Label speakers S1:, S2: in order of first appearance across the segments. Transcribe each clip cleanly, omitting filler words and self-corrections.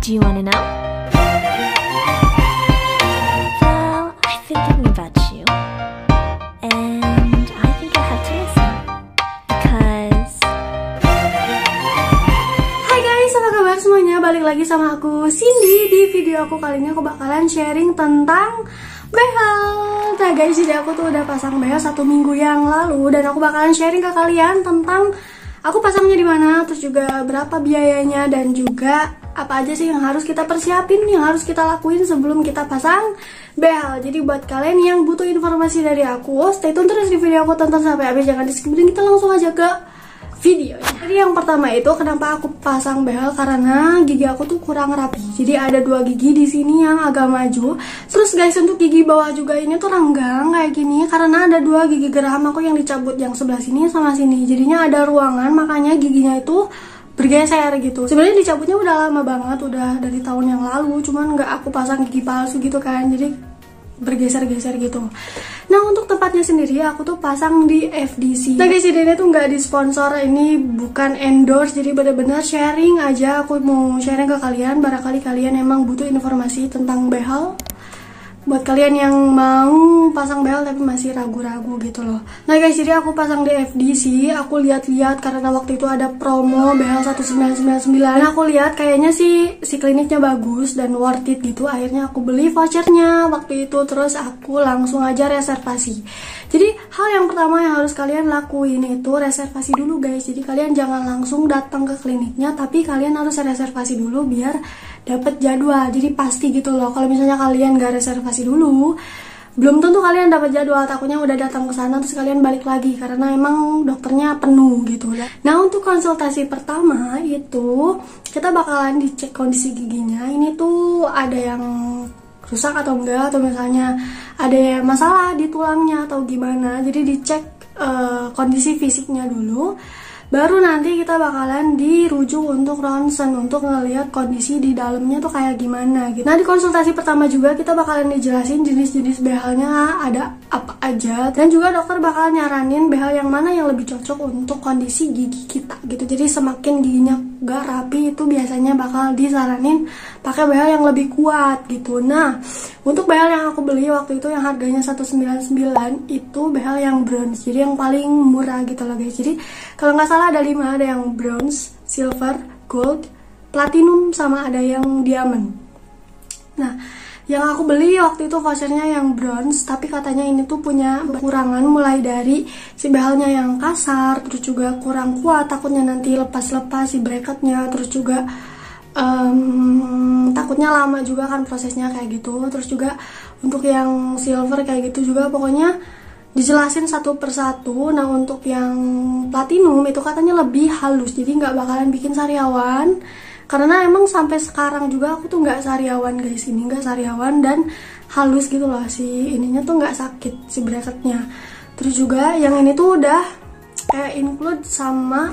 S1: Do you wanna know? Well, I've been thinking about you, and I think I have to listen, because...
S2: Hai guys, apa kabar semuanya? Balik lagi sama aku, Cindy. Di video aku kali ini aku bakalan sharing tentang behel. Nah guys, jadi aku tuh udah pasang behel 1 minggu yang lalu, dan aku bakalan sharing ke kalian tentang aku pasangnya di mana, terus juga berapa biayanya, dan juga apa aja sih yang harus kita persiapin, yang harus kita lakuin sebelum kita pasang behel. Jadi buat kalian yang butuh informasi dari aku, stay tune terus di video aku, tonton sampai habis, jangan di skip. Dan kita langsung aja ke video. Jadi yang pertama itu kenapa aku pasang behel, karena gigi aku tuh kurang rapi. Jadi ada 2 gigi di sini yang agak maju. Terus guys, untuk gigi bawah juga ini tuh renggang kayak gini karena ada 2 gigi geraham aku yang dicabut, yang sebelah sini sama sini. Jadinya ada ruangan, makanya giginya itu bergeser gitu. Sebenarnya dicabutnya udah lama banget, udah dari tahun yang lalu, cuman nggak aku pasang gigi palsu gitu kan, jadi bergeser-geser gitu. Nah untuk tempatnya sendiri aku tuh pasang di FDC. Nah guys, ini tuh nggak disponsor, ini bukan endorse, jadi bener-bener sharing aja. Aku mau sharing ke kalian, barangkali kalian emang butuh informasi tentang behel. Buat kalian yang mau pasang behel tapi masih ragu-ragu gitu loh. Nah guys, jadi aku pasang di FDC. Aku lihat-lihat karena waktu itu ada promo behel 1999. Nah aku lihat kayaknya sih si kliniknya bagus dan worth it gitu. Akhirnya aku beli vouchernya waktu itu, terus aku langsung aja reservasi. Jadi hal yang pertama yang harus kalian lakuin itu reservasi dulu guys. Jadi kalian jangan langsung datang ke kliniknya, tapi kalian harus reservasi dulu biar dapat jadwal. Jadi pasti gitu loh. Kalau misalnya kalian gak reservasi dulu, belum tentu kalian dapat jadwal. Takutnya udah datang ke sana terus kalian balik lagi karena emang dokternya penuh gitu. Nah untuk konsultasi pertama itu kita bakalan dicek kondisi giginya. Ini tuh ada yang rusak atau enggak, atau misalnya ada masalah di tulangnya atau gimana. Jadi dicek kondisi fisiknya dulu, baru nanti kita bakalan dirujuk untuk ronsen untuk ngelihat kondisi di dalamnya tuh kayak gimana gitu. Nah di konsultasi pertama juga kita bakalan dijelasin jenis-jenis behelnya ada apa aja, dan juga dokter bakal nyaranin behel yang mana yang lebih cocok untuk kondisi gigi kita gitu. Jadi semakin giginya gak rapi itu biasanya bakal disaranin pakai behel yang lebih kuat gitu. Nah untuk behel yang aku beli waktu itu yang harganya 199 itu behel yang bronze, jadi yang paling murah gitu loh guys. Jadi kalau nggak salah ada 5, ada yang bronze, silver, gold, platinum, sama ada yang diamond. Nah yang aku beli waktu itu vouchernya yang bronze, tapi katanya ini tuh punya kekurangan mulai dari si behelnya yang kasar, terus juga kurang kuat, takutnya nanti lepas-lepas si bracketnya, terus juga takutnya lama juga kan prosesnya kayak gitu. Terus juga untuk yang silver kayak gitu juga, pokoknya dijelasin satu persatu. Nah untuk yang platinum itu katanya lebih halus, jadi nggak bakalan bikin sariawan. Karena emang sampai sekarang juga aku tuh nggak sariawan guys, ini nggak sariawan dan halus gitu loh, si ininya tuh nggak sakit si bracketnya. Terus juga yang ini tuh udah kayak include sama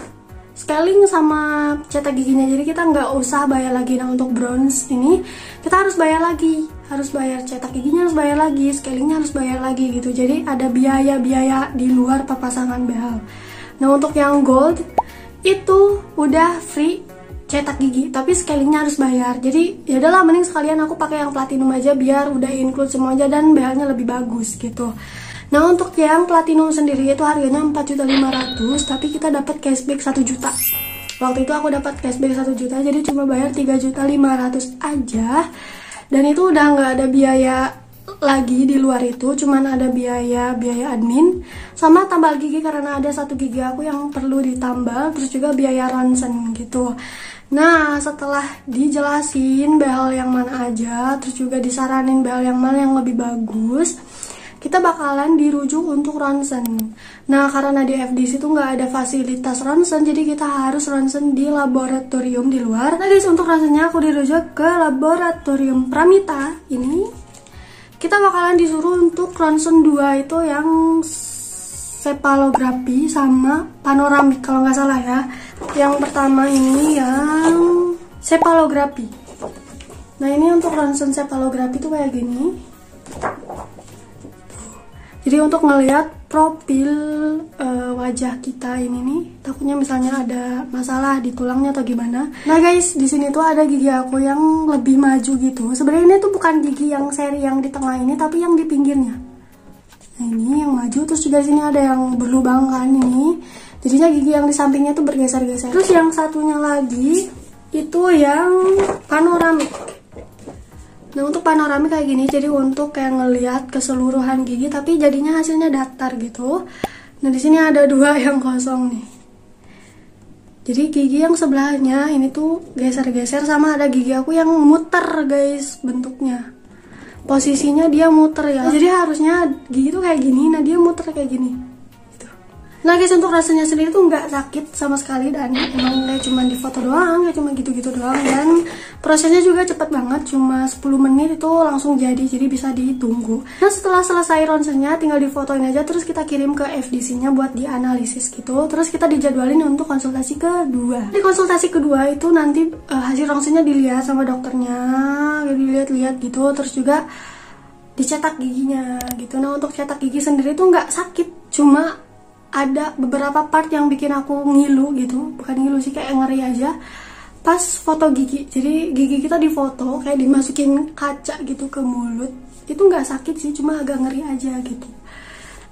S2: scaling sama cetak giginya, jadi kita nggak usah bayar lagi. Nah untuk bronze ini kita harus bayar lagi, harus bayar cetak giginya, harus bayar lagi, scalingnya harus bayar lagi gitu. Jadi ada biaya-biaya di luar pemasangan behel. Nah untuk yang gold itu udah free cetak gigi, tapi scalingnya harus bayar. Jadi ya udahlah, mending sekalian aku pakai yang platinum aja biar udah include semuanya dan behelnya lebih bagus gitu. Nah untuk yang platinum sendiri itu harganya 4.500.000, tapi kita dapat cashback 1 juta. Waktu itu aku dapat cashback 1 juta, jadi cuma bayar 3.500.000 aja. Dan itu udah nggak ada biaya lagi di luar itu, cuman ada biaya admin sama tambal gigi karena ada 1 gigi aku yang perlu ditambal, terus juga biaya ronsen gitu. Nah setelah dijelasin behel yang mana aja, terus juga disaranin behel yang mana yang lebih bagus, kita bakalan dirujuk untuk ronsen. Nah karena di FDC itu nggak ada fasilitas ronsen, jadi kita harus ronsen di laboratorium di luar. Nah guys, untuk ronsennya aku dirujuk ke laboratorium Pramita ini. Kita bakalan disuruh untuk ronsen 2 itu yang cepalografi sama panoramik kalau nggak salah ya. Yang pertama ini yang cepalografi. Nah ini untuk ronsen cepalografi itu kayak gini. Jadi untuk ngelihat profil wajah kita ini nih, takutnya misalnya ada masalah di tulangnya atau gimana. Nah guys, di sini tuh ada gigi aku yang lebih maju gitu. Sebenarnya ini tuh bukan gigi yang seri yang di tengah ini, tapi yang di pinggirnya. Nah ini yang maju, terus juga di sini ada yang berlubang kan ini. Jadinya gigi yang di sampingnya tuh bergeser-geser. Terus yang satunya lagi itu yang panoramik. Nah untuk panoramik kayak gini, jadi untuk kayak ngelihat keseluruhan gigi, tapi jadinya hasilnya datar gitu. Nah di sini ada 2 yang kosong nih. Jadi gigi yang sebelahnya ini tuh geser-geser, sama ada gigi aku yang muter guys bentuknya. Posisinya dia muter ya. Jadi harusnya gigi tuh kayak gini, nah dia muter kayak gini. Nah guys, untuk rasanya sendiri tuh nggak sakit sama sekali, dan emang kayak cuma di foto doang, kayak cuma gitu-gitu doang, dan prosesnya juga cepet banget, cuma 10 menit itu langsung jadi bisa ditunggu. Nah setelah selesai ronsennya tinggal difotoin aja, terus kita kirim ke FDC-nya buat dianalisis gitu, terus kita dijadwalin untuk konsultasi kedua. Di konsultasi kedua itu nanti hasil ronsennya dilihat sama dokternya, dilihat-lihat gitu, terus juga dicetak giginya gitu. Nah untuk cetak gigi sendiri tuh nggak sakit, cuma ada beberapa part yang bikin aku ngilu gitu, bukan ngilu sih, kayak ngeri aja pas foto gigi. Jadi gigi kita difoto kayak dimasukin kaca gitu ke mulut, itu nggak sakit sih, cuma agak ngeri aja gitu.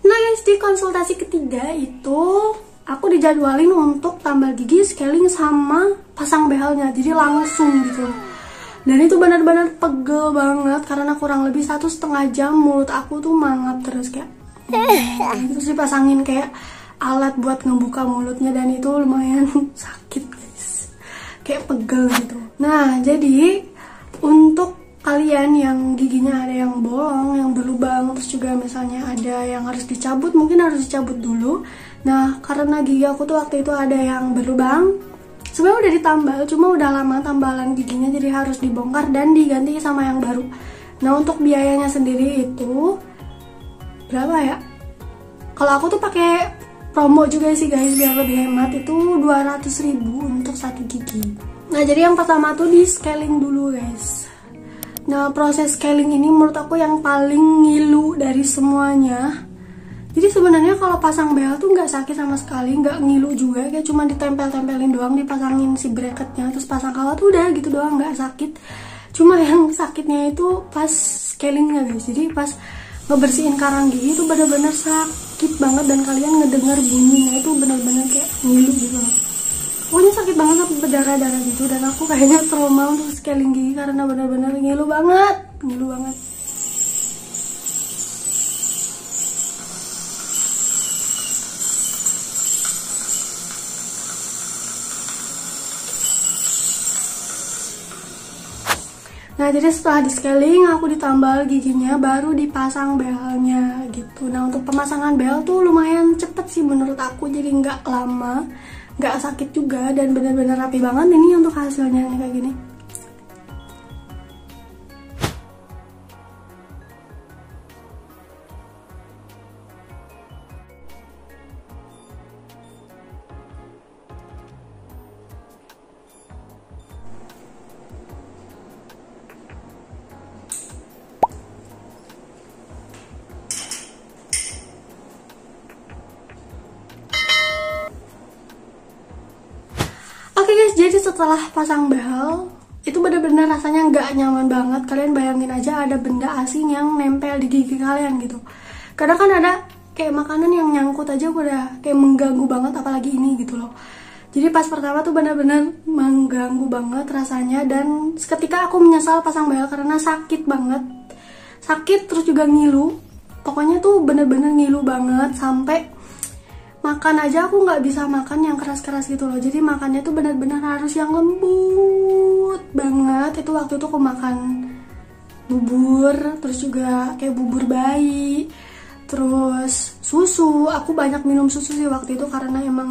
S2: Nah guys, di konsultasi ketiga itu aku dijadwalin untuk tambal gigi, scaling, sama pasang behalnya, jadi langsung gitu. Dan itu benar-benar pegel banget karena kurang lebih 1,5 jam mulut aku tuh mangap terus kayak terus dipasangin kayak alat buat ngebuka mulutnya, dan itu lumayan sakit guys, kayak pegel gitu. Nah jadi untuk kalian yang giginya ada yang bolong, yang berlubang, terus juga misalnya ada yang harus dicabut, mungkin harus dicabut dulu. Nah karena gigi aku tuh waktu itu ada yang berlubang, sebenarnya udah ditambal, cuma udah lama tambalan giginya, jadi harus dibongkar dan diganti sama yang baru. Nah untuk biayanya sendiri itu berapa ya? Kalau aku tuh pakai promo juga sih guys, biar lebih hemat, itu 200.000 untuk 1 gigi. Nah jadi yang pertama tuh di scaling dulu guys. Nah proses scaling ini menurut aku yang paling ngilu dari semuanya. Jadi sebenarnya kalau pasang behel tuh nggak sakit sama sekali, nggak ngilu juga, kayak cuma ditempel-tempelin doang, dipasangin si bracketnya, terus pasang kawat, udah gitu doang, nggak sakit. Cuma yang sakitnya itu pas scalingnya guys. Jadi pas ngebersihin karang gigi itu bener-bener sakit banget, dan kalian ngedengar bunyinya itu bener-bener kayak ngilu gitu. Pokoknya sakit banget sampai berdarah-darah gitu, dan aku kayaknya trauma untuk scaling gigi karena bener-bener ngilu banget, ngilu banget. Nah jadi setelah di scaling aku ditambal giginya, baru dipasang behalnya gitu. Nah untuk pemasangan behel tuh lumayan cepet sih menurut aku, jadi nggak lama, nggak sakit juga, dan bener-bener rapi banget ini untuk hasilnya nih kayak gini. Jadi setelah pasang behel itu bener-bener rasanya nggak nyaman banget. Kalian bayangin aja ada benda asing yang nempel di gigi kalian gitu. Kadang kan ada kayak makanan yang nyangkut aja udah kayak mengganggu banget, apalagi ini gitu loh. Jadi pas pertama tuh bener-bener mengganggu banget rasanya, dan seketika aku menyesal pasang behel karena sakit banget. Sakit terus juga ngilu. Pokoknya tuh bener-bener ngilu banget, sampai makan aja aku nggak bisa makan yang keras-keras gitu loh. Jadi makannya tuh benar-benar harus yang lembut banget. Itu waktu itu aku makan bubur, terus juga kayak bubur bayi, terus susu. Aku banyak minum susu sih waktu itu karena emang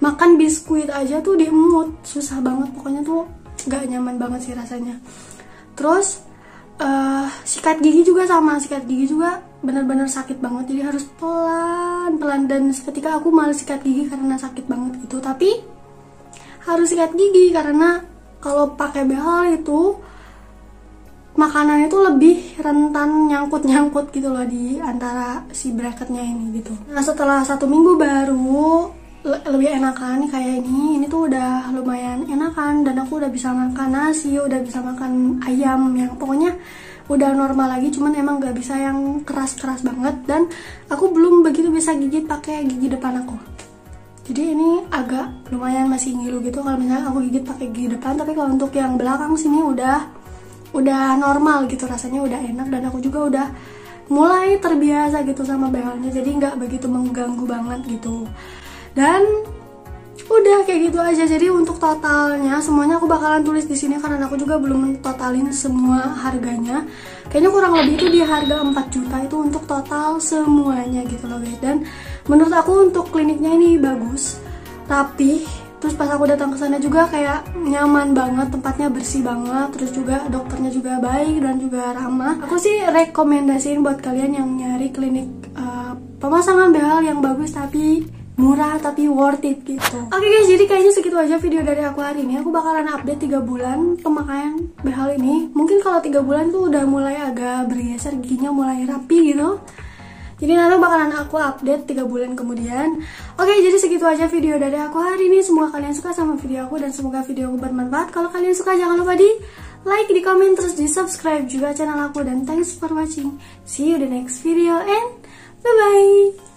S2: makan biskuit aja tuh diemut, susah banget. Pokoknya tuh nggak nyaman banget sih rasanya. Terus sikat gigi juga sama, sikat gigi juga benar-benar sakit banget, jadi harus pelan-pelan, dan seketika aku malas sikat gigi karena sakit banget gitu. Tapi harus sikat gigi karena kalau pakai behel itu makanan itu lebih rentan nyangkut-nyangkut gitu loh di antara si bracketnya ini gitu. Nah setelah 1 minggu baru lebih enakan kayak ini tuh udah lumayan enakan, dan aku udah bisa makan nasi, udah bisa makan ayam, yang pokoknya udah normal lagi. Cuman emang gak bisa yang keras-keras banget, dan aku belum begitu bisa gigit pakai gigi depan aku. Jadi ini agak lumayan masih ngilu gitu kalau misalnya aku gigit pakai gigi depan, tapi kalau untuk yang belakang sini udah normal gitu, rasanya udah enak, dan aku juga udah mulai terbiasa gitu sama behalnya, jadi nggak begitu mengganggu banget gitu. Dan udah kayak gitu aja. Jadi untuk totalnya semuanya aku bakalan tulis di sini karena aku juga belum totalin semua harganya. Kayaknya kurang lebih itu di harga 4 juta itu untuk total semuanya gitu loh guys. Dan menurut aku untuk kliniknya ini bagus, rapih. Terus pas aku datang ke sana juga kayak nyaman banget, tempatnya bersih banget, terus juga dokternya juga baik dan juga ramah. Aku sih rekomendasiin buat kalian yang nyari klinik pemasangan behel yang bagus tapi murah tapi worth it gitu. Oke guys, jadi kayaknya segitu aja video dari aku hari ini. Aku bakalan update 3 bulan pemakaian behel ini. Mungkin kalau 3 bulan tuh udah mulai agak bergeser, giginya mulai rapi gitu. Jadi nanti bakalan aku update 3 bulan kemudian. Oke, jadi segitu aja video dari aku hari ini. Semoga kalian suka sama video aku dan semoga video aku bermanfaat. Kalau kalian suka jangan lupa di like, di komen, terus di subscribe juga channel aku. Dan thanks for watching. See you the next video and bye bye.